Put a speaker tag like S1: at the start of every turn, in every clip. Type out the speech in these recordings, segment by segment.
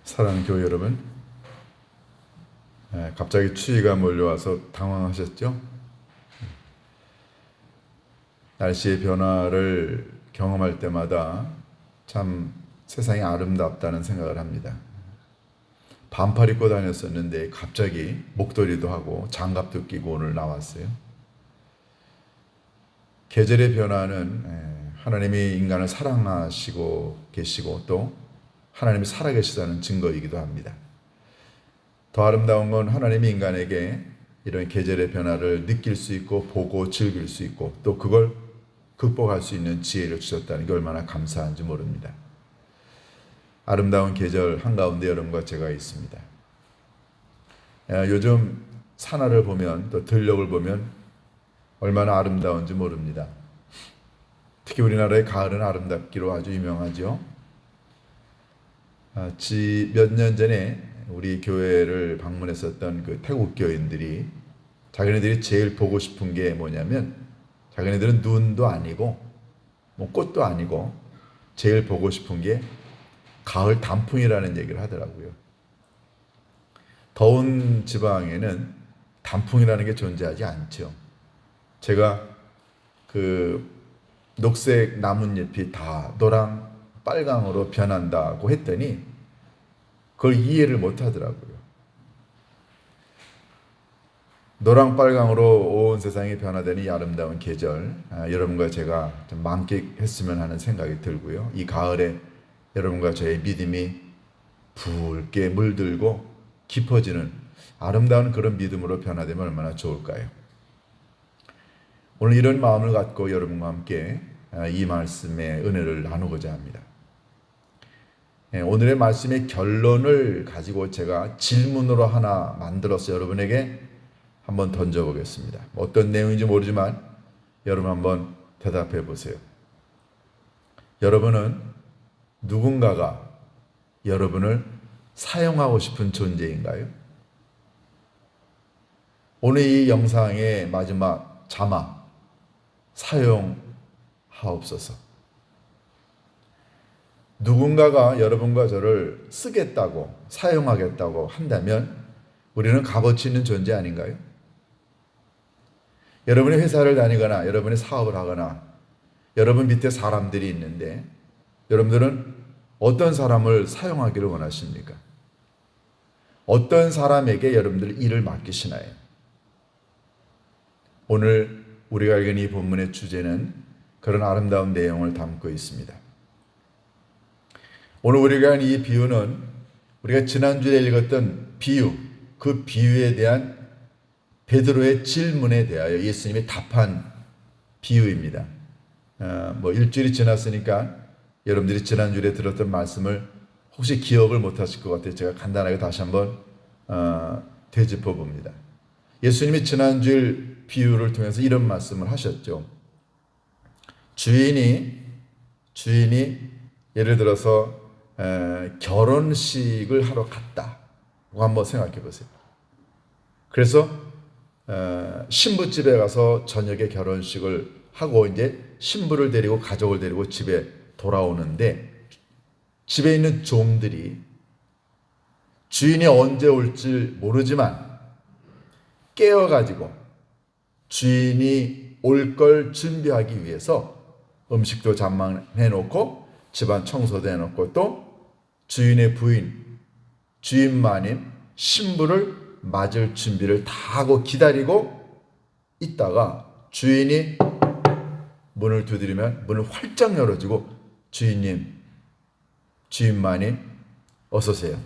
S1: 사랑하는 교회 여러분, 갑자기 추위가 몰려와서 당황하셨죠? 날씨의 변화를 경험할 때마다 참 세상이 아름답다는 생각을 합니다. 반팔 입고 다녔었는데 갑자기 목도리도 하고 장갑도 끼고 오늘 나왔어요. 계절의 변화는 하나님이 인간을 사랑하시고 계시고 또 하나님이 살아계시다는 증거이기도 합니다. 더 아름다운 건 하나님이 인간에게 이런 계절의 변화를 느낄 수 있고 보고 즐길 수 있고 또 그걸 극복할 수 있는 지혜를 주셨다는 게 얼마나 감사한지 모릅니다. 아름다운 계절 한가운데 여러분과 제가 있습니다. 요즘 산하를 보면 또 들녘을 보면 얼마나 아름다운지 모릅니다. 특히 우리나라의 가을은 아름답기로 아주 유명하죠. 몇 년 전에 우리 교회를 방문했었던 그 태국 교인들이 자기네들이 제일 보고 싶은 게 뭐냐면 자기네들은 눈도 아니고 뭐 꽃도 아니고 제일 보고 싶은 게 가을 단풍이라는 얘기를 하더라고요. 더운 지방에는 단풍이라는 게 존재하지 않죠. 제가 그 녹색 나뭇잎이 다 노랑 빨강으로 변한다고 했더니 그걸 이해를 못 하더라고요. 노랑 빨강으로 온 세상이 변화되는 이 아름다운 계절, 여러분과 제가 좀 만끽했으면 하는 생각이 들고요. 이 가을에 여러분과 저의 믿음이 붉게 물들고 깊어지는 아름다운 그런 믿음으로 변화되면 얼마나 좋을까요? 오늘 이런 마음을 갖고 여러분과 함께 이 말씀의 은혜를 나누고자 합니다. 오늘의 말씀의 결론을 가지고 제가 질문으로 하나 만들어서 여러분에게 한번 던져보겠습니다. 어떤 내용인지 모르지만 여러분 한번 대답해 보세요. 여러분은 누군가가 여러분을 사용하고 싶은 존재인가요? 오늘 이 영상의 마지막 자막 사용하옵소서. 누군가가 여러분과 저를 쓰겠다고 사용하겠다고 한다면 우리는 값어치 있는 존재 아닌가요? 여러분이 회사를 다니거나 여러분이 사업을 하거나 여러분 밑에 사람들이 있는데 여러분들은 어떤 사람을 사용하기를 원하십니까? 어떤 사람에게 여러분들 일을 맡기시나요? 오늘 우리가 읽은 이 본문의 주제는 그런 아름다운 내용을 담고 있습니다. 오늘 우리가 한 이 비유는 우리가 지난주에 읽었던 비유, 그 비유에 대한 베드로의 질문에 대하여 예수님이 답한 비유입니다. 일주일이 지났으니까 여러분들이 지난주에 들었던 말씀을 혹시 기억을 못하실 것 같아요. 제가 간단하게 다시 한번 되짚어 봅니다. 예수님이 지난주일 비유를 통해서 이런 말씀을 하셨죠. 주인이 예를 들어서 결혼식을 하러 갔다고 한번 생각해 보세요. 그래서 신부집에 가서 저녁에 결혼식을 하고 이제 신부를 데리고 가족을 데리고 집에 돌아오는데 집에 있는 종들이 주인이 언제 올지 모르지만 깨어가지고 주인이 올 걸 준비하기 위해서 음식도 잠만해 놓고 집안 청소도 해놓고 또 주인의 부인, 주인 마님, 신부를 맞을 준비를 다 하고 기다리고 있다가 주인이 문을 두드리면 문을 활짝 열어주고 주인님, 주인 마님 어서 오세요.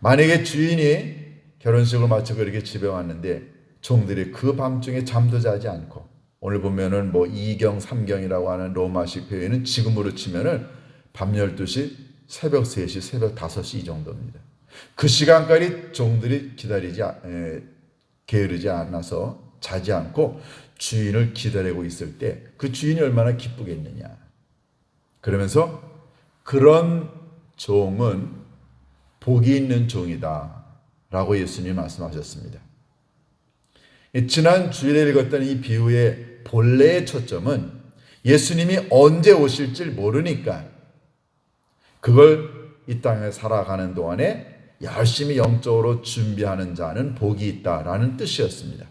S1: 만약에 주인이 결혼식을 마치고 이렇게 집에 왔는데 종들이 그 밤중에 잠도 자지 않고 오늘 보면은 2경, 3경이라고 하는 로마식 표현은 지금으로 치면은 밤 12시, 새벽 3시, 새벽 5시 이 정도입니다. 그 시간까지 종들이 게으르지 않아서 자지 않고 주인을 기다리고 있을 때 그 주인이 얼마나 기쁘겠느냐. 그러면서 그런 종은 복이 있는 종이다 라고 예수님이 말씀하셨습니다. 지난 주일에 읽었던 이 비유의 본래의 초점은 예수님이 언제 오실지 모르니까 그걸 이 땅에 살아가는 동안에 열심히 영적으로 준비하는 자는 복이 있다라는 뜻이었습니다.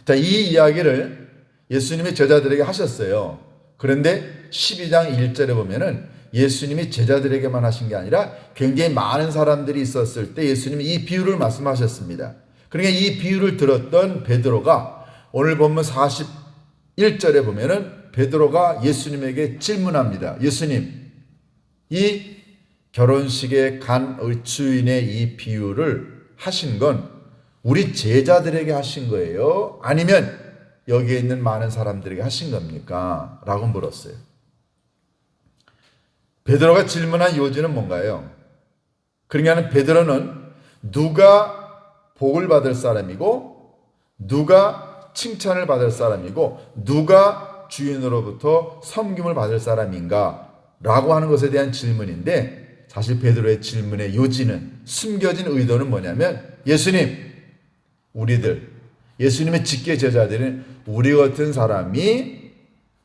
S1: 자, 이 이야기를 예수님이 제자들에게 하셨어요. 그런데 12장 1절에 보면은 예수님이 제자들에게만 하신 게 아니라 굉장히 많은 사람들이 있었을 때 예수님이 이 비유를 말씀하셨습니다. 그러니까 이 비유를 들었던 베드로가 오늘 본문 41절에 보면은 베드로가 예수님에게 질문합니다. 예수님, 이 결혼식에 간 주인의 이 비유를 하신 건 우리 제자들에게 하신 거예요? 아니면 여기에 있는 많은 사람들에게 하신 겁니까? 라고 물었어요. 베드로가 질문한 요지는 뭔가요? 그러니까 베드로는 누가 복을 받을 사람이고 누가 칭찬을 받을 사람이고 누가 주인으로부터 섬김을 받을 사람인가 라고 하는 것에 대한 질문인데, 사실 베드로의 질문의 요지는, 숨겨진 의도는 뭐냐면, 예수님, 우리들, 예수님의 직계 제자들은 우리 같은 사람이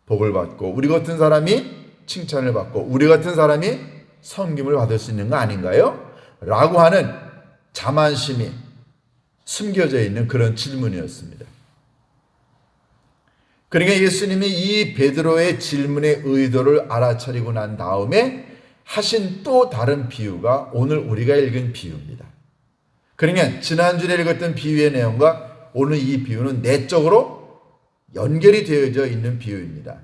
S1: 복을 받고 우리 같은 사람이 칭찬을 받고 우리 같은 사람이 섬김을 받을 수 있는 거 아닌가요? 라고 하는 자만심이 숨겨져 있는 그런 질문이었습니다. 그러니까 예수님이 이 베드로의 질문의 의도를 알아차리고 난 다음에 하신 또 다른 비유가 오늘 우리가 읽은 비유입니다. 그러니까 지난주에 읽었던 비유의 내용과 오늘 이 비유는 내적으로 연결이 되어져 있는 비유입니다.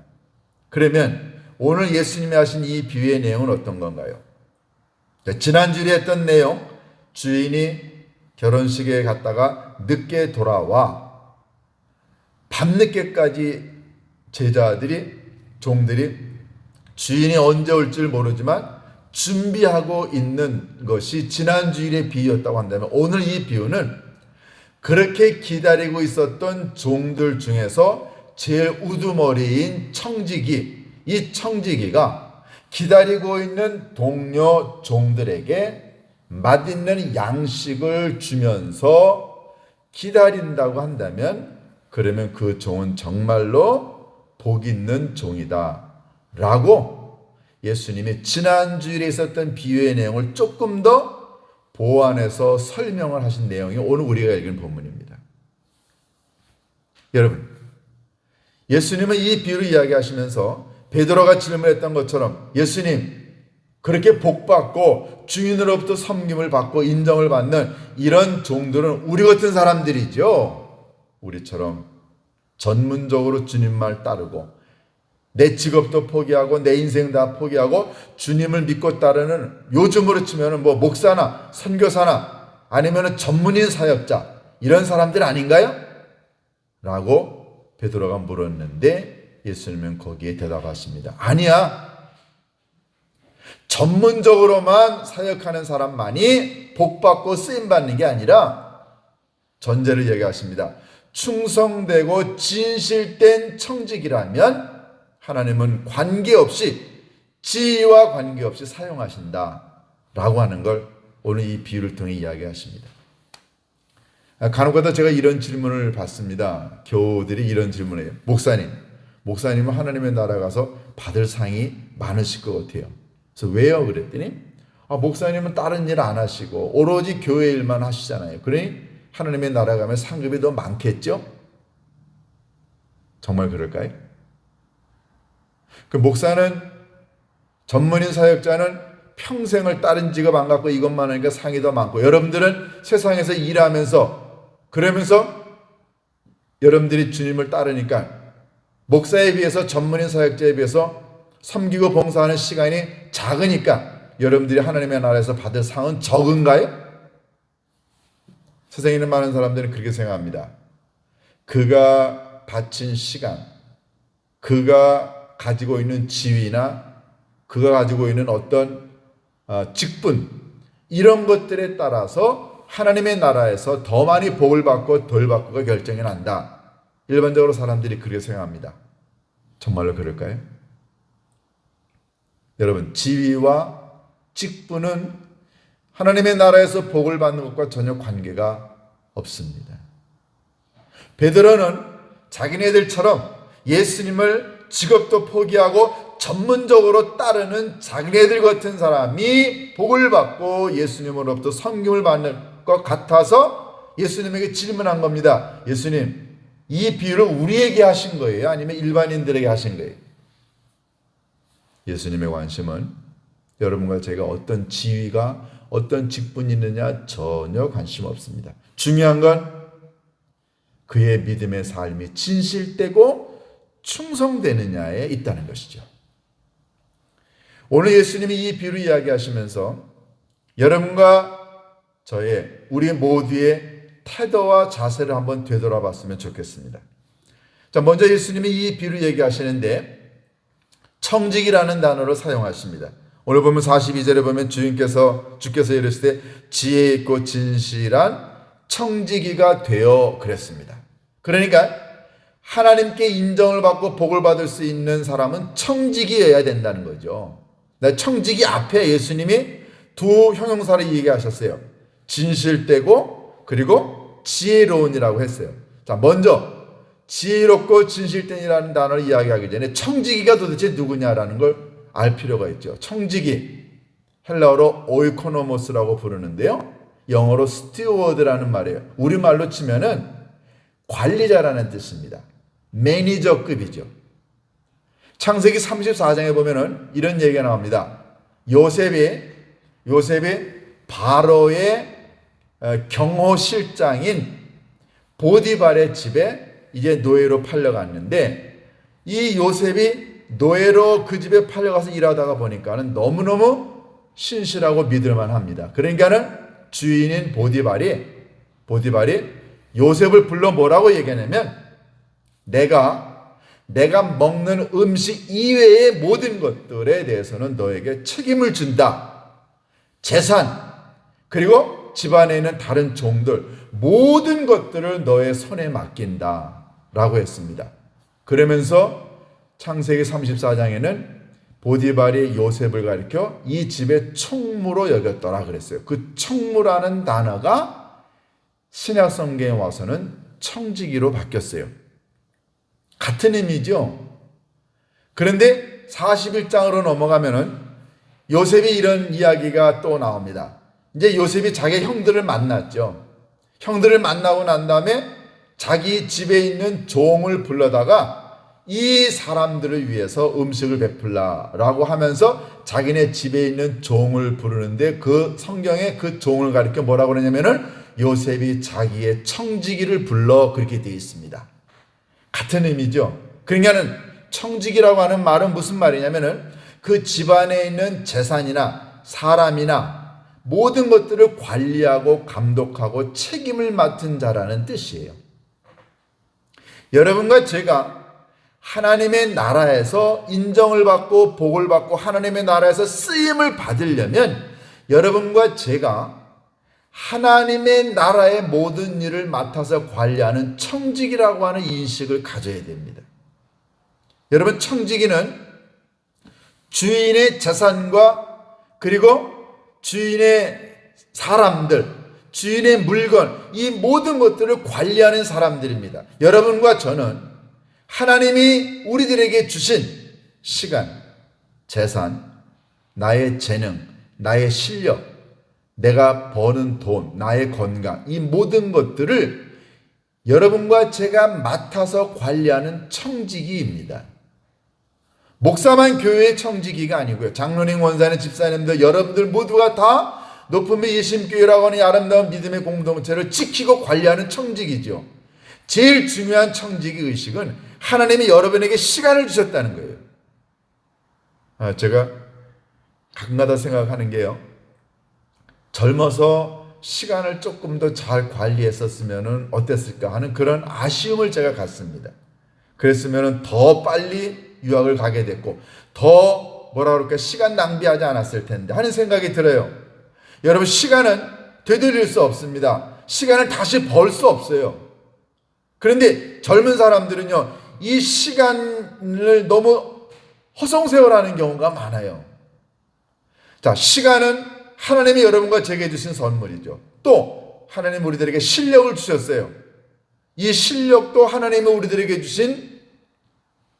S1: 그러면 오늘 예수님이 하신 이 비유의 내용은 어떤 건가요? 지난주에 했던 내용, 주인이 결혼식에 갔다가 늦게 돌아와 밤늦게까지 제자들이, 종들이 주인이 언제 올 줄 모르지만 준비하고 있는 것이 지난주일의 비유였다고 한다면, 오늘 이 비유는 그렇게 기다리고 있었던 종들 중에서 제일 우두머리인 청지기, 이 청지기가 기다리고 있는 동료 종들에게 맛있는 양식을 주면서 기다린다고 한다면, 그러면 그 종은 정말로 복 있는 종이다 라고 예수님이 지난주일에 있었던 비유의 내용을 조금 더 보완해서 설명을 하신 내용이 오늘 우리가 읽은 본문입니다. 여러분, 예수님은 이 비유를 이야기하시면서 베드로가 질문했던 것처럼, 예수님, 그렇게 복받고 주인으로부터 섬김을 받고 인정을 받는 이런 종들은 우리 같은 사람들이죠. 우리처럼 전문적으로 주님 말 따르고 내 직업도 포기하고 내 인생 다 포기하고 주님을 믿고 따르는, 요즘으로 치면 뭐 목사나 선교사나 아니면 전문인 사역자, 이런 사람들 아닌가요? 라고 베드로가 물었는데 예수님은 거기에 대답하십니다. 아니야. 전문적으로만 사역하는 사람만이 복받고 쓰임받는 게 아니라, 전제를 얘기하십니다. 충성되고 진실된 청직이라면 하나님은 관계없이, 지위와 관계없이 사용하신다 라고 하는 걸 오늘 이 비유를 통해 이야기하십니다. 간혹가다 제가 이런 질문을 받습니다. 교우들이 이런 질문을 해요. 목사님은 하나님의 나라 가서 받을 상이 많으실 것 같아요. 그래서 왜요? 그랬더니 목사님은 다른 일 안 하시고 오로지 교회 일만 하시잖아요. 그러니 하나님의 나라 가면 상급이 더 많겠죠? 정말 그럴까요? 그 목사는, 전문인 사역자는 평생을 다른 직업 안 갖고 이것만 하니까 상이 더 많고, 여러분들은 세상에서 일하면서, 그러면서 여러분들이 주님을 따르니까 목사에 비해서, 전문인 사역자에 비해서 섬기고 봉사하는 시간이 작으니까 여러분들이 하나님의 나라에서 받을 상은 적은가요? 세상에 있는 많은 사람들은 그렇게 생각합니다. 그가 바친 시간, 그가 가지고 있는 지위나 그가 가지고 있는 어떤 직분, 이런 것들에 따라서 하나님의 나라에서 더 많이 복을 받고 덜 받고가 결정이 난다. 일반적으로 사람들이 그렇게 생각합니다. 정말로 그럴까요? 여러분, 지위와 직분은 하나님의 나라에서 복을 받는 것과 전혀 관계가 없습니다. 베드로는 자기네들처럼 예수님을 직업도 포기하고 전문적으로 따르는 자기네들 같은 사람이 복을 받고 예수님으로부터 섬김을 받는 것 같아서 예수님에게 질문한 겁니다. 예수님, 이 비유를 우리에게 하신 거예요? 아니면 일반인들에게 하신 거예요? 예수님의 관심은 여러분과 제가 어떤 지위가 어떤 직분이 있느냐 전혀 관심 없습니다. 중요한 건 그의 믿음의 삶이 진실되고 충성되느냐에 있다는 것이죠. 오늘 예수님이 이 비유를 이야기하시면서 여러분과 우리 모두의 태도와 자세를 한번 되돌아봤으면 좋겠습니다. 자, 먼저 예수님이 이 비유를 얘기하시는데 청직이라는 단어를 사용하십니다. 오늘 보면 42절에 보면 주께서 이르시되 지혜 있고 진실한 청지기가 되어 그랬습니다. 그러니까 하나님께 인정을 받고 복을 받을 수 있는 사람은 청지기여야 된다는 거죠. 청지기 앞에 예수님이 두 형용사를 얘기하셨어요. 진실되고 그리고 지혜로운이라고 했어요. 자, 먼저 지혜롭고 진실된이라는 단어를 이야기하기 전에 청지기가 도대체 누구냐라는 걸 알 필요가 있죠. 청지기, 헬라어로 오이코노모스라고 부르는데요. 영어로 스튜어드라는 말이에요. 우리말로 치면은 관리자라는 뜻입니다. 매니저급이죠. 창세기 34장에 보면은 이런 얘기가 나옵니다. 요셉이 바로의 경호실장인 보디발의 집에 이제 노예로 팔려갔는데 이 요셉이 노예로 그 집에 팔려가서 일하다가 보니까는 너무너무 신실하고 믿을만 합니다. 그러니까는 주인인 보디발이 요셉을 불러 뭐라고 얘기하냐면 내가 먹는 음식 이외의 모든 것들에 대해서는 너에게 책임을 준다. 재산 그리고 집안에 있는 다른 종들 모든 것들을 너의 손에 맡긴다 라고 했습니다. 그러면서 창세기 34장에는 보디발이 요셉을 가리켜 이 집의 총무로 여겼더라 그랬어요. 그 총무라는 단어가 신약 성경에 와서는 청지기로 바뀌었어요. 같은 의미죠. 그런데 41장으로 넘어가면은 요셉이 이런 이야기가 또 나옵니다. 이제 요셉이 자기 형들을 만났죠. 형들을 만나고 난 다음에 자기 집에 있는 종을 불러다가 이 사람들을 위해서 음식을 베풀라라고 하면서 자기네 집에 있는 종을 부르는데 그 성경에 그 종을 가리켜 뭐라고 그러냐면은 요셉이 자기의 청지기를 불러 그렇게 되어 있습니다. 같은 의미죠. 그러니까는 청지기라고 하는 말은 무슨 말이냐면은 그 집안에 있는 재산이나 사람이나 모든 것들을 관리하고 감독하고 책임을 맡은 자라는 뜻이에요. 여러분과 제가 하나님의 나라에서 인정을 받고 복을 받고 하나님의 나라에서 쓰임을 받으려면 여러분과 제가 하나님의 나라의 모든 일을 맡아서 관리하는 청지기라고 하는 인식을 가져야 됩니다. 여러분, 청지기는 주인의 재산과 그리고 주인의 사람들, 주인의 물건, 이 모든 것들을 관리하는 사람들입니다. 여러분과 저는 하나님이 우리들에게 주신 시간, 재산, 나의 재능, 나의 실력, 내가 버는 돈, 나의 건강, 이 모든 것들을 여러분과 제가 맡아서 관리하는 청지기입니다. 목사만 교회의 청지기가 아니고요. 장로님, 원사님, 집사님들 여러분들 모두가 다 높음의 예심교회라고 하는 아름다운 믿음의 공동체를 지키고 관리하는 청지기죠. 제일 중요한 청지기 의식은 하나님이 여러분에게 시간을 주셨다는 거예요. 제가 가끔가다 생각하는 게요. 젊어서 시간을 조금 더 잘 관리했었으면 어땠을까 하는 그런 아쉬움을 제가 갖습니다. 그랬으면 더 빨리 유학을 가게 됐고 더 시간 낭비하지 않았을 텐데 하는 생각이 들어요. 여러분, 시간은 되돌릴 수 없습니다. 시간을 다시 벌 수 없어요. 그런데 젊은 사람들은요, 이 시간을 너무 허송세월하는 경우가 많아요. 자, 시간은 하나님이 여러분과 제게 주신 선물이죠. 또 하나님 우리들에게 실력을 주셨어요. 이 실력도 하나님이 우리들에게 주신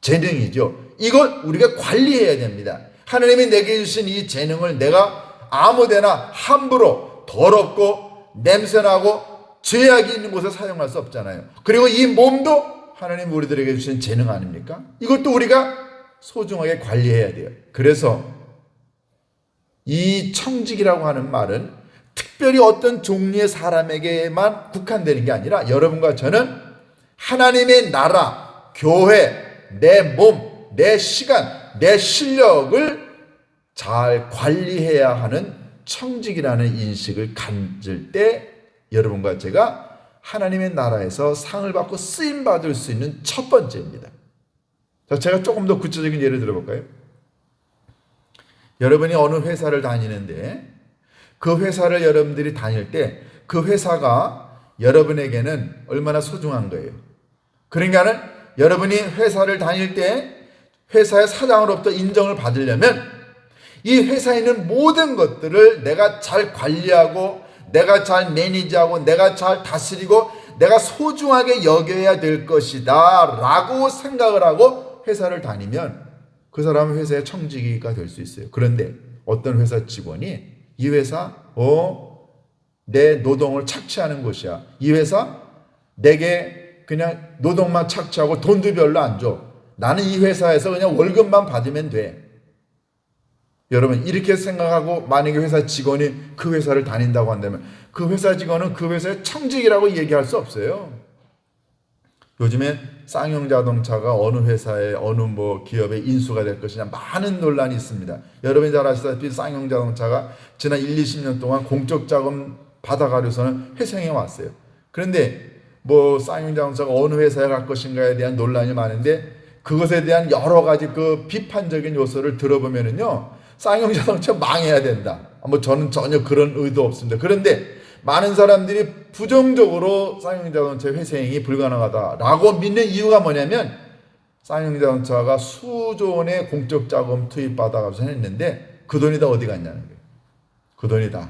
S1: 재능이죠. 이걸 우리가 관리해야 됩니다. 하나님이 내게 주신 이 재능을 내가 아무데나 함부로 더럽고 냄새나고 죄악이 있는 곳에 사용할 수 없잖아요. 그리고 이 몸도 하나님 우리들에게 주신 재능 아닙니까? 이것도 우리가 소중하게 관리해야 돼요. 그래서 이 청직이라고 하는 말은 특별히 어떤 종류의 사람에게만 국한되는 게 아니라 여러분과 저는 하나님의 나라, 교회, 내 몸, 내 시간, 내 실력을 잘 관리해야 하는 청직이라는 인식을 가질 때 여러분과 제가 하나님의 나라에서 상을 받고 쓰임 받을 수 있는 첫 번째입니다. 자, 제가 조금 더 구체적인 예를 들어볼까요? 여러분이 어느 회사를 다니는데 그 회사를 여러분들이 다닐 때 그 회사가 여러분에게는 얼마나 소중한 거예요. 그러니까는 여러분이 회사를 다닐 때 회사의 사장으로부터 인정을 받으려면 이 회사에 있는 모든 것들을 내가 잘 관리하고 내가 잘 매니지하고 내가 잘 다스리고 내가 소중하게 여겨야 될 것이다 라고 생각을 하고 회사를 다니면 그 사람은 회사의 청지기가 될 수 있어요. 그런데 어떤 회사 직원이 이 회사 내 노동을 착취하는 곳이야. 이 회사 내게 그냥 노동만 착취하고 돈도 별로 안 줘. 나는 이 회사에서 그냥 월급만 받으면 돼. 여러분 이렇게 생각하고 만약에 회사 직원이 그 회사를 다닌다고 한다면 그 회사 직원은 그 회사의 청직이라고 얘기할 수 없어요. 요즘에 쌍용자동차가 어느 회사에 어느 기업에 인수가 될 것이냐 많은 논란이 있습니다. 여러분이 잘 아시다시피 쌍용자동차가 지난 20년 동안 공적 자금 받아가려서는 회생해 왔어요. 그런데 쌍용자동차가 어느 회사에 갈 것인가에 대한 논란이 많은데 그것에 대한 여러 가지 그 비판적인 요소를 들어보면은요, 쌍용자동차 망해야 된다. 저는 전혀 그런 의도 없습니다. 그런데 많은 사람들이 부정적으로 쌍용자동차 회생이 불가능하다라고 믿는 이유가 뭐냐면 쌍용자동차가 수조 원의 공적 자금 투입받아가면서 했는데 그 돈이 다 어디 갔냐는 거예요. 그 돈이 다.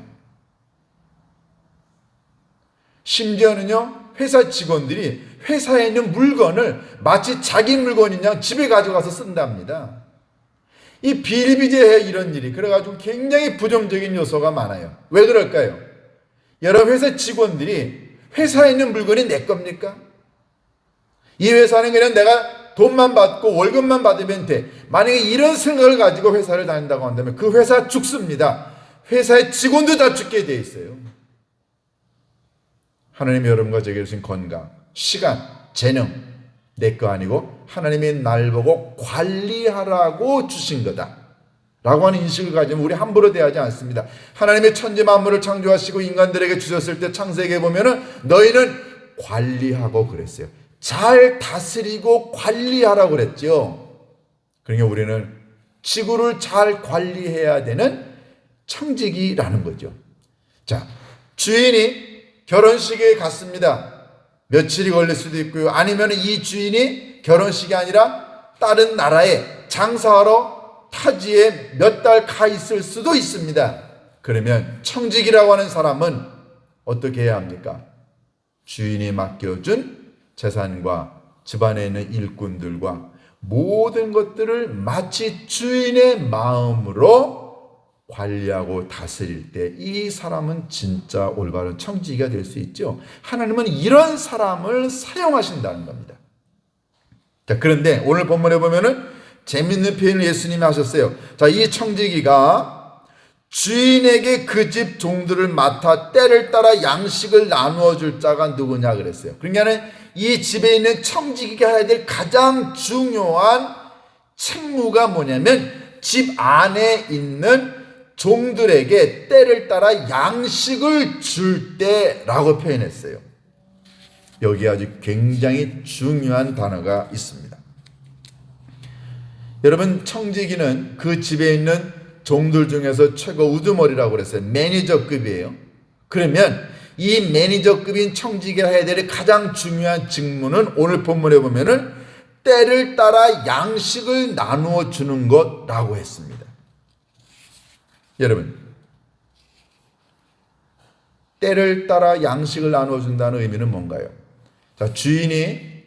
S1: 심지어는요, 회사 직원들이 회사에 있는 물건을 마치 자기 물건인 양 집에 가져가서 쓴답니다. 이 비일비재해 이런 일이. 그래가지고 굉장히 부정적인 요소가 많아요. 왜 그럴까요? 여러 회사 직원들이 회사에 있는 물건이 내 겁니까? 이 회사는 그냥 내가 돈만 받고 월급만 받으면 돼. 만약에 이런 생각을 가지고 회사를 다닌다고 한다면 그 회사 죽습니다. 회사의 직원도 다 죽게 돼 있어요. 하나님이 여러분과 제게 주신 건강, 시간, 재능 내 거 아니고 하나님이 날 보고 관리하라고 주신 거다 라고 하는 인식을 가지면 우리 함부로 대하지 않습니다. 하나님의 천지 만물을 창조하시고 인간들에게 주셨을 때 창세기에 보면은 너희는 관리하고 그랬어요. 잘 다스리고 관리하라고 그랬죠. 그러니까 우리는 지구를 잘 관리해야 되는 청지기라는 거죠. 자, 주인이 결혼식에 갔습니다. 며칠이 걸릴 수도 있고요. 아니면 이 주인이 결혼식이 아니라 다른 나라에 장사하러 타지에 몇 달 가 있을 수도 있습니다. 그러면 청직이라고 하는 사람은 어떻게 해야 합니까? 주인이 맡겨준 재산과 집안에 있는 일꾼들과 모든 것들을 마치 주인의 마음으로 관리하고 다스릴 때 이 사람은 진짜 올바른 청지기가 될 수 있죠. 하나님은 이런 사람을 사용하신다는 겁니다. 자, 그런데 오늘 본문에 보면은 재밌는 표현을 예수님이 하셨어요. 자, 이 청지기가 주인에게 그 집 종들을 맡아 때를 따라 양식을 나누어 줄 자가 누구냐 그랬어요. 그러니까 이 집에 있는 청지기가 해야 될 가장 중요한 책무가 뭐냐면 집 안에 있는 종들에게 때를 따라 양식을 줄 때라고 표현했어요. 여기 아주 굉장히 중요한 단어가 있습니다. 여러분, 청지기는 그 집에 있는 종들 중에서 최고 우두머리라고 그랬어요. 매니저급이에요. 그러면 이 매니저급인 청지기가 해야 될 가장 중요한 직무는 오늘 본문에 보면은 때를 따라 양식을 나누어 주는 것라고 했습니다. 여러분, 때를 따라 양식을 나눠준다는 의미는 뭔가요? 자, 주인이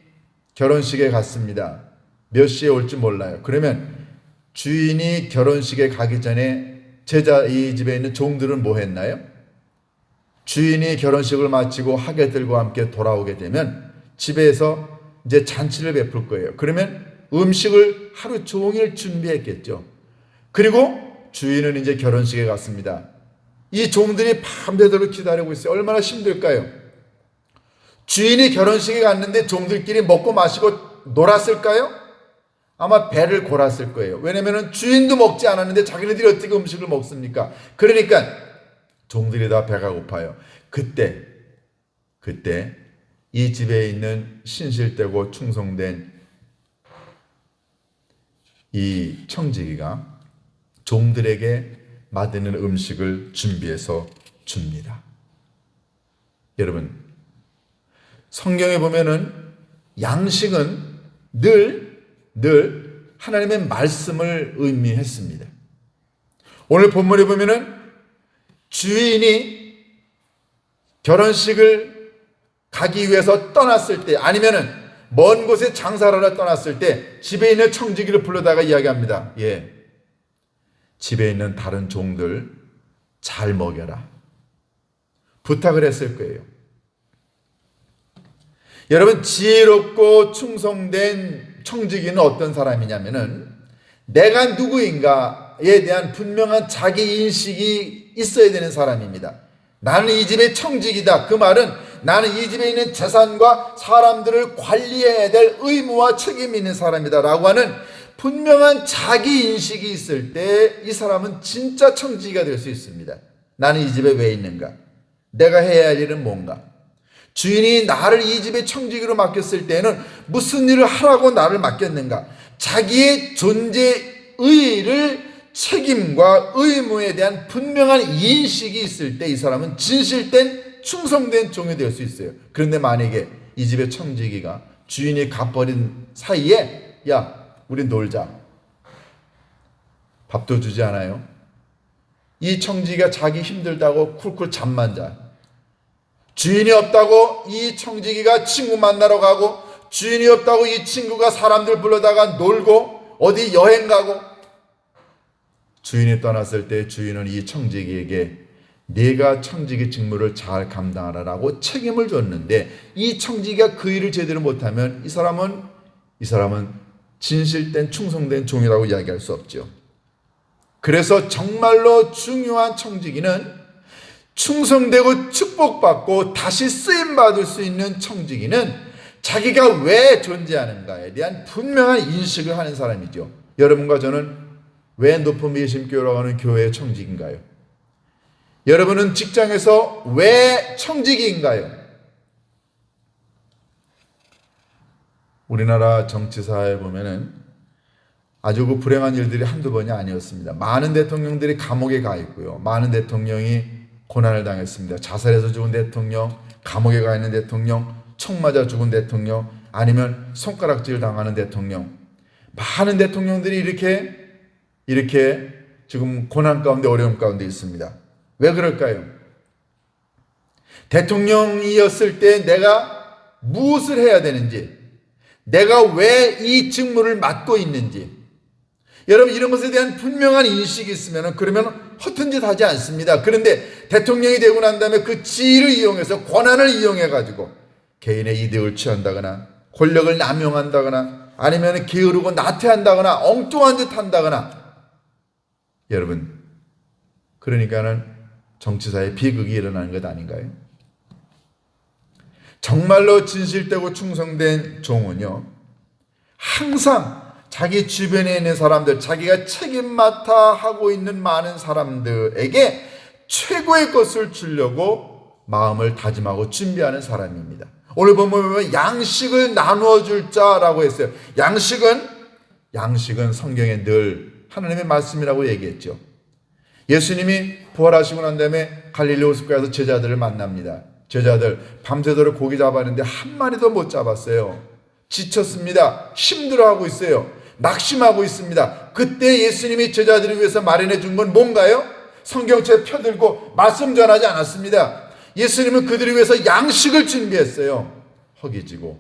S1: 결혼식에 갔습니다. 몇 시에 올지 몰라요. 그러면 주인이 결혼식에 가기 전에 이 집에 있는 종들은 뭐 했나요? 주인이 결혼식을 마치고 하객들과 함께 돌아오게 되면 집에서 이제 잔치를 베풀 거예요. 그러면 음식을 하루 종일 준비했겠죠. 그리고 주인은 이제 결혼식에 갔습니다. 이 종들이 밤새도록 기다리고 있어요. 얼마나 힘들까요? 주인이 결혼식에 갔는데 종들끼리 먹고 마시고 놀았을까요? 아마 배를 골았을 거예요. 왜냐하면 주인도 먹지 않았는데 자기네들이 어떻게 음식을 먹습니까? 그러니까 종들이 다 배가 고파요. 그때 이 집에 있는 신실되고 충성된 이 청지기가 종들에게 맛있는 음식을 준비해서 줍니다. 여러분, 성경에 보면은 양식은 늘 하나님의 말씀을 의미했습니다. 오늘 본문에 보면은 주인이 결혼식을 가기 위해서 떠났을 때, 아니면은 먼 곳에 장사를 하러 떠났을 때 집에 있는 청지기를 불러다가 이야기합니다. 집에 있는 다른 종들 잘 먹여라. 부탁을 했을 거예요. 여러분, 지혜롭고 충성된 청지기는 어떤 사람이냐면은 내가 누구인가에 대한 분명한 자기 인식이 있어야 되는 사람입니다. 나는 이 집의 청지기다. 그 말은 나는 이 집에 있는 재산과 사람들을 관리해야 될 의무와 책임이 있는 사람이다 라고 하는 분명한 자기 인식이 있을 때 이 사람은 진짜 청지기가 될 수 있습니다. 나는 이 집에 왜 있는가? 내가 해야 할 일은 뭔가? 주인이 나를 이 집의 청지기로 맡겼을 때는 무슨 일을 하라고 나를 맡겼는가? 자기의 존재의를 책임과 의무에 대한 분명한 인식이 있을 때 이 사람은 진실된 충성된 종이 될 수 있어요. 그런데 만약에 이 집의 청지기가 주인이 가버린 사이에 우리 놀자. 밥도 주지 않아요. 이 청지기가 자기 힘들다고 쿨쿨 잠만 자. 주인이 없다고 이 청지기가 친구 만나러 가고, 주인이 없다고 이 친구가 사람들 불러다가 놀고 어디 여행 가고, 주인이 떠났을 때 주인은 이 청지기에게 네가 청지기 직무를 잘 감당하라고 책임을 줬는데 이 청지기가 그 일을 제대로 못하면 이 사람은 진실된 충성된 종이라고 이야기할 수 없죠. 그래서 정말로 중요한 청지기는 충성되고 축복받고 다시 쓰임받을 수 있는 청지기는 자기가 왜 존재하는가에 대한 분명한 인식을 하는 사람이죠. 여러분과 저는 왜 높은 예심교회라고 하는 교회의 청지기인가요? 여러분은 직장에서 왜 청지기인가요? 우리나라 정치사에 보면은 아주 그 불행한 일들이 한두 번이 아니었습니다. 많은 대통령들이 감옥에 가 있고요. 많은 대통령이 고난을 당했습니다. 자살해서 죽은 대통령, 감옥에 가 있는 대통령, 총 맞아 죽은 대통령, 아니면 손가락질 당하는 대통령. 많은 대통령들이 이렇게 지금 고난 가운데 어려움 가운데 있습니다. 왜 그럴까요? 대통령이었을 때 내가 무엇을 해야 되는지, 내가 왜 이 직무를 맡고 있는지, 여러분 이런 것에 대한 분명한 인식이 있으면 그러면 허튼 짓 하지 않습니다. 그런데 대통령이 되고 난 다음에 그 지위를 이용해서 권한을 이용해 가지고 개인의 이득을 취한다거나 권력을 남용한다거나 아니면 게으르고 나태한다거나 엉뚱한 짓 한다거나, 여러분 그러니까는 정치사에 비극이 일어나는 것 아닌가요? 정말로 진실되고 충성된 종은요, 항상 자기 주변에 있는 사람들, 자기가 책임 맡아 하고 있는 많은 사람들에게 최고의 것을 주려고 마음을 다짐하고 준비하는 사람입니다. 오늘 보면 양식을 나누어 줄 자라고 했어요. 양식은 성경에 늘 하나님의 말씀이라고 얘기했죠. 예수님이 부활하시고 난 다음에 갈릴리 호숫가에서 제자들을 만납니다. 제자들 밤새도록 고기 잡았는데 한 마리도 못 잡았어요. 지쳤습니다. 힘들어하고 있어요. 낙심하고 있습니다. 그때 예수님이 제자들을 위해서 마련해 준 건 뭔가요? 성경책 펴들고 말씀 전하지 않았습니다. 예수님은 그들을 위해서 양식을 준비했어요. 허기지고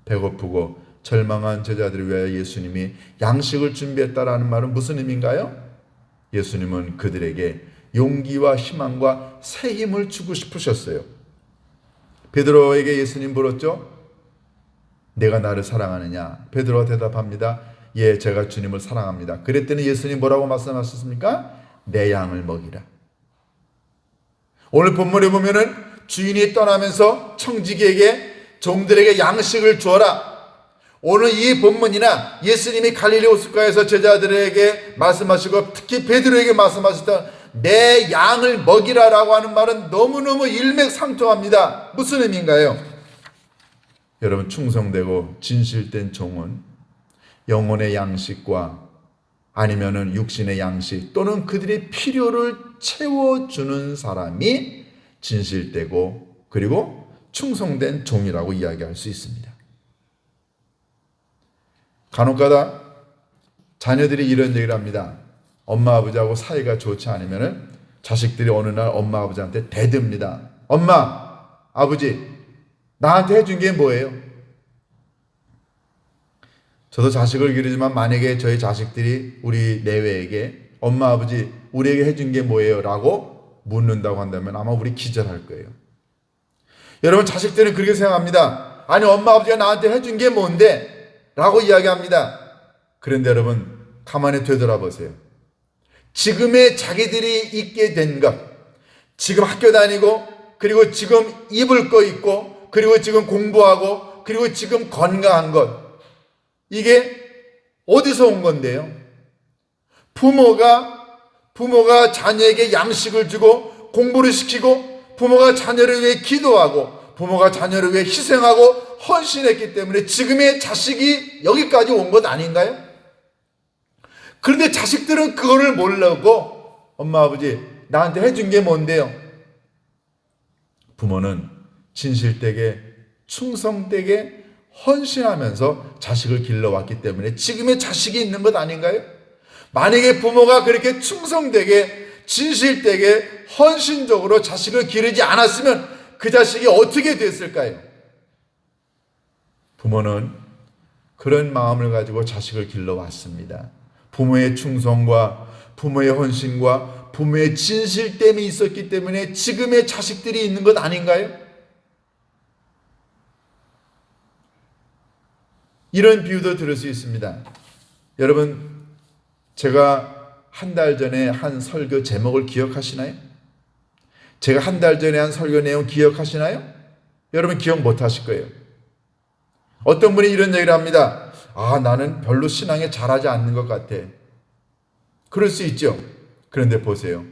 S1: 배고프고 절망한 제자들을 위하여 예수님이 양식을 준비했다라는 말은 무슨 의미인가요? 예수님은 그들에게 용기와 희망과 새 힘을 주고 싶으셨어요. 베드로에게 예수님 물었죠. 내가 나를 사랑하느냐? 베드로가 대답합니다. 예, 제가 주님을 사랑합니다. 그랬더니 예수님 뭐라고 말씀하셨습니까? 내 양을 먹이라. 오늘 본문에 보면은 주인이 떠나면서 청지기에게 종들에게 양식을 주어라. 오늘 이 본문이나 예수님이 갈릴리 호숫가에서 제자들에게 말씀하시고 특히 베드로에게 말씀하셨던 내 양을 먹이라라고 하는 말은 너무너무 일맥상통합니다. 무슨 의미인가요? 여러분, 충성되고 진실된 종은 영혼의 양식과 아니면은 육신의 양식 또는 그들의 필요를 채워주는 사람이 진실되고 그리고 충성된 종이라고 이야기할 수 있습니다. 간혹가다 자녀들이 이런 얘기를 합니다. 엄마 아버지하고 사이가 좋지 않으면 자식들이 어느 날 엄마 아버지한테 대듭니다. 엄마 아버지 나한테 해준 게 뭐예요? 저도 자식을 기르지만 만약에 저희 자식들이 우리 내외에게 엄마 아버지 우리에게 해준 게 뭐예요? 라고 묻는다고 한다면 아마 우리 기절할 거예요. 여러분, 자식들은 그렇게 생각합니다. 아니 엄마 아버지가 나한테 해준 게 뭔데? 라고 이야기합니다. 그런데 여러분, 가만히 되돌아보세요. 지금의 자기들이 있게 된 것, 지금 학교 다니고 그리고 지금 입을 거 입고 그리고 지금 공부하고 그리고 지금 건강한 것, 이게 어디서 온 건데요? 부모가 자녀에게 양식을 주고 공부를 시키고 부모가 자녀를 위해 기도하고 부모가 자녀를 위해 희생하고 헌신했기 때문에 지금의 자식이 여기까지 온 것 아닌가요? 그런데 자식들은 그거를 모르고 엄마 아버지 나한테 해준 게 뭔데요? 부모는 진실되게 충성되게 헌신하면서 자식을 길러왔기 때문에 지금의 자식이 있는 것 아닌가요? 만약에 부모가 그렇게 충성되게 진실되게 헌신적으로 자식을 기르지 않았으면 그 자식이 어떻게 됐을까요? 부모는 그런 마음을 가지고 자식을 길러왔습니다. 부모의 충성과 부모의 헌신과 부모의 진실됨이 있었기 때문에 지금의 자식들이 있는 것 아닌가요? 이런 비유도 들을 수 있습니다. 여러분, 제가 한 달 전에 한 설교 제목을 기억하시나요? 제가 한 달 전에 한 설교 내용 기억하시나요? 여러분 기억 못 하실 거예요. 어떤 분이 이런 얘기를 합니다. 나는 별로 신앙에 잘하지 않는 것 같아. 그럴 수 있죠. 그런데 보세요.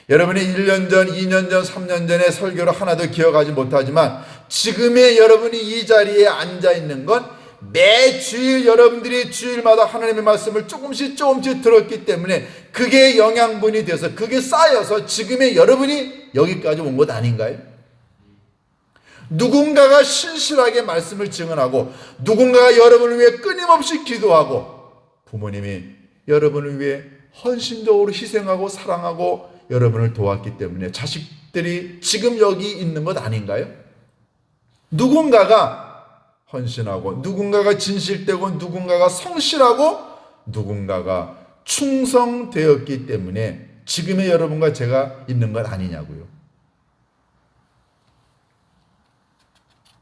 S1: 여러분이 1년 전, 2년 전, 3년 전에 설교를 하나도 기억하지 못하지만 지금의 여러분이 이 자리에 앉아 있는 건 매주일 여러분들이 주일마다 하나님의 말씀을 조금씩 들었기 때문에 그게 영양분이 돼서 그게 쌓여서 지금의 여러분이 여기까지 온 것 아닌가요? 누군가가 신실하게 말씀을 증언하고 누군가가 여러분을 위해 끊임없이 기도하고 부모님이 여러분을 위해 헌신적으로 희생하고 사랑하고 여러분을 도왔기 때문에 자식들이 지금 여기 있는 것 아닌가요? 누군가가 헌신하고 누군가가 진실되고 누군가가 성실하고 누군가가 충성되었기 때문에 지금의 여러분과 제가 있는 것 아니냐고요.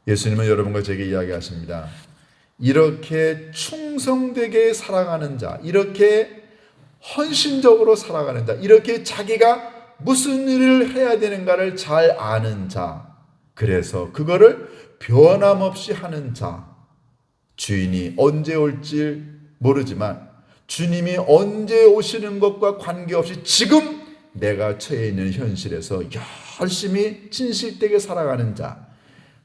S1: 예수님은 여러분과 제게 이야기하십니다. 이렇게 충성되게 살아가는 자, 이렇게 헌신적으로 살아가는 자, 이렇게 자기가 무슨 일을 해야 되는가를 잘 아는 자, 그래서 그거를 변함없이 하는 자, 주인이 언제 올지 모르지만 주님이 언제 오시는 것과 관계없이 지금 내가 처해 있는 현실에서 열심히 진실되게 살아가는 자,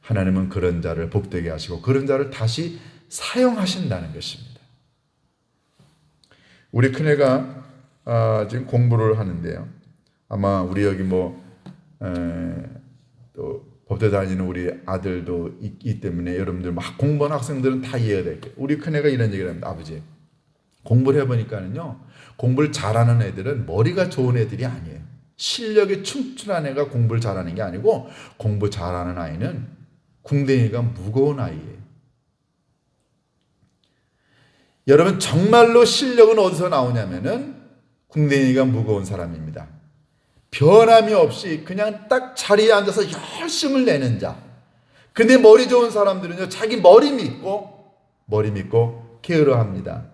S1: 하나님은 그런 자를 복되게 하시고 그런 자를 다시 사용하신다는 것입니다. 우리 큰애가 지금 공부를 하는데요. 아마 우리 여기 또 법대 다니는 우리 아들도 있기 때문에 여러분들 막 공부하는 학생들은 다 이해가 될 거예요. 우리 큰애가 이런 얘기를 합니다. 아버지, 공부를 해보니까는요, 공부를 잘하는 애들은 머리가 좋은 애들이 아니에요. 실력이 춤춘한 애가 공부를 잘하는 게 아니고 공부 잘하는 아이는 궁뎅이가 무거운 아이예요. 여러분 정말로 실력은 어디서 나오냐면은 궁뎅이가 무거운 사람입니다. 변함이 없이 그냥 딱 자리에 앉아서 열심을 내는 자. 근데 머리 좋은 사람들은요, 자기 머리 믿고 게으러합니다.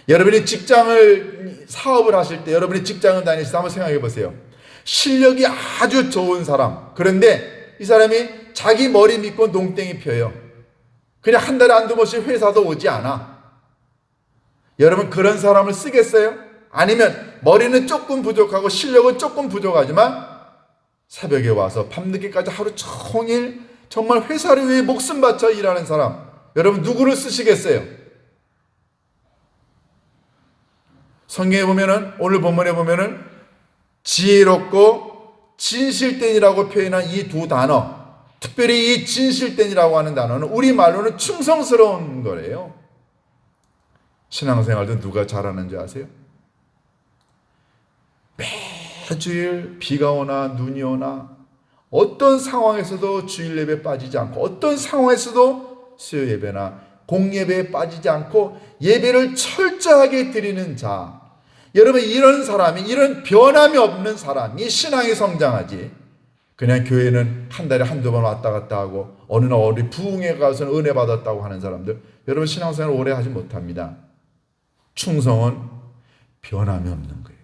S1: 여러분이 사업을 하실 때, 여러분이 직장을 다니실 때 한번 생각해 보세요. 실력이 아주 좋은 사람, 그런데 이 사람이 자기 머리 믿고 농땡이 펴요. 그냥 한 달에 한두 번씩 회사도 오지 않아. 여러분 그런 사람을 쓰겠어요? 아니면 머리는 조금 부족하고 실력은 조금 부족하지만 새벽에 와서 밤늦게까지 하루 종일 정말 회사를 위해 목숨 바쳐 일하는 사람, 여러분 누구를 쓰시겠어요? 성경에 보면은, 오늘 본문에 보면은 지혜롭고 진실된이라고 표현한 이 두 단어, 특별히 이 진실된이라고 하는 단어는 우리말로는 충성스러운 거래요. 신앙생활도 누가 잘하는지 아세요? 매주일 비가 오나 눈이 오나 어떤 상황에서도 주일 예배 빠지지 않고, 어떤 상황에서도 수요 예배나 공예배에 빠지지 않고 예배를 철저하게 드리는 자, 여러분 이런 사람이, 이런 변함이 없는 사람이 신앙이 성장하지, 그냥 교회는 한 달에 한두 번 왔다 갔다 하고 어느 날 어디 부흥회 가서는 은혜 받았다고 하는 사람들, 여러분 신앙생활 오래 하지 못합니다. 충성은 변함이 없는 거예요.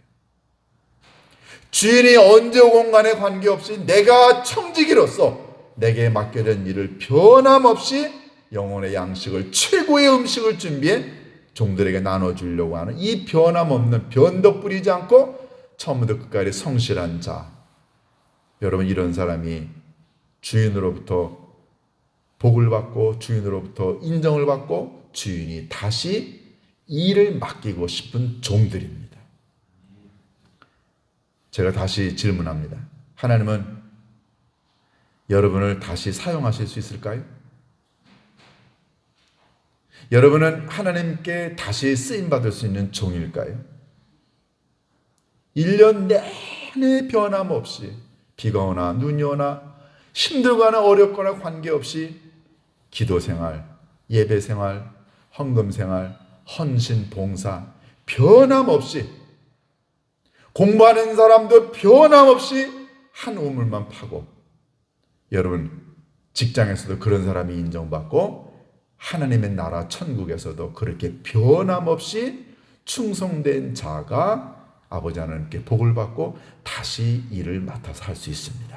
S1: 주인이 언제 오건 간에 관계없이 내가 청지기로서 내게 맡겨진 일을 변함없이 영혼의 양식을, 최고의 음식을 준비해 종들에게 나눠주려고 하는 이 변함없는, 변덕 부리지 않고 처음부터 끝까지 성실한 자, 여러분 이런 사람이 주인으로부터 복을 받고 주인으로부터 인정을 받고 주인이 다시 일을 맡기고 싶은 종들입니다. 제가 다시 질문합니다. 하나님은 여러분을 다시 사용하실 수 있을까요? 여러분은 하나님께 다시 쓰임받을 수 있는 종일까요? 1년 내내 변함없이 비가 오나 눈이 오나 힘들거나 어렵거나 관계없이 기도생활, 예배생활, 헌금생활, 헌신, 봉사 변함없이, 공부하는 사람도 변함없이 한 우물만 파고, 여러분 직장에서도 그런 사람이 인정받고 하나님의 나라 천국에서도 그렇게 변함없이 충성된 자가 아버지 하나님께 복을 받고 다시 일을 맡아서 할 수 있습니다.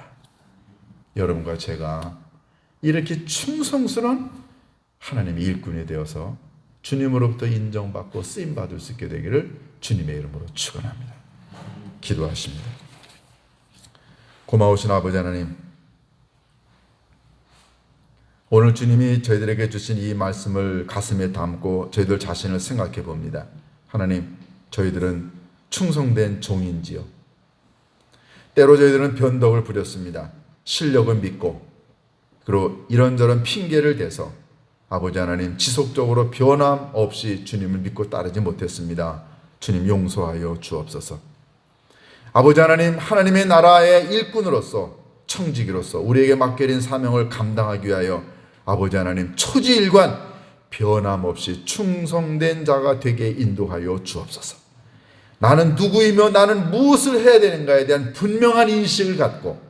S1: 여러분과 제가 이렇게 충성스러운 하나님의 일꾼이 되어서 주님으로부터 인정받고 쓰임받을 수 있게 되기를 주님의 이름으로 축원합니다. 기도하십니다. 고마우신 아버지 하나님, 오늘 주님이 저희들에게 주신 이 말씀을 가슴에 담고 저희들 자신을 생각해 봅니다. 하나님, 저희들은 충성된 종인지요. 때로 저희들은 변덕을 부렸습니다. 실력을 믿고, 그리고 이런저런 핑계를 대서 아버지 하나님 지속적으로 변함 없이 주님을 믿고 따르지 못했습니다. 주님 용서하여 주옵소서. 아버지 하나님, 하나님의 나라의 일꾼으로서, 청지기로서 우리에게 맡겨진 사명을 감당하기 위하여 아버지 하나님 초지일관 변함없이 충성된 자가 되게 인도하여 주옵소서. 나는 누구이며 나는 무엇을 해야 되는가에 대한 분명한 인식을 갖고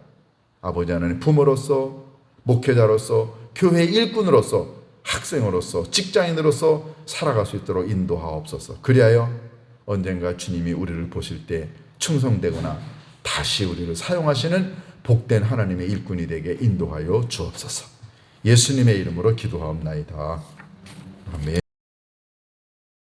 S1: 아버지 하나님 부모로서, 목회자로서, 교회 일꾼으로서, 학생으로서, 직장인으로서 살아갈 수 있도록 인도하옵소서. 그리하여 언젠가 주님이 우리를 보실 때 충성되거나 다시 우리를 사용하시는 복된 하나님의 일꾼이 되게 인도하여 주옵소서. 예수님의 이름으로 기도하옵나이다. 아멘.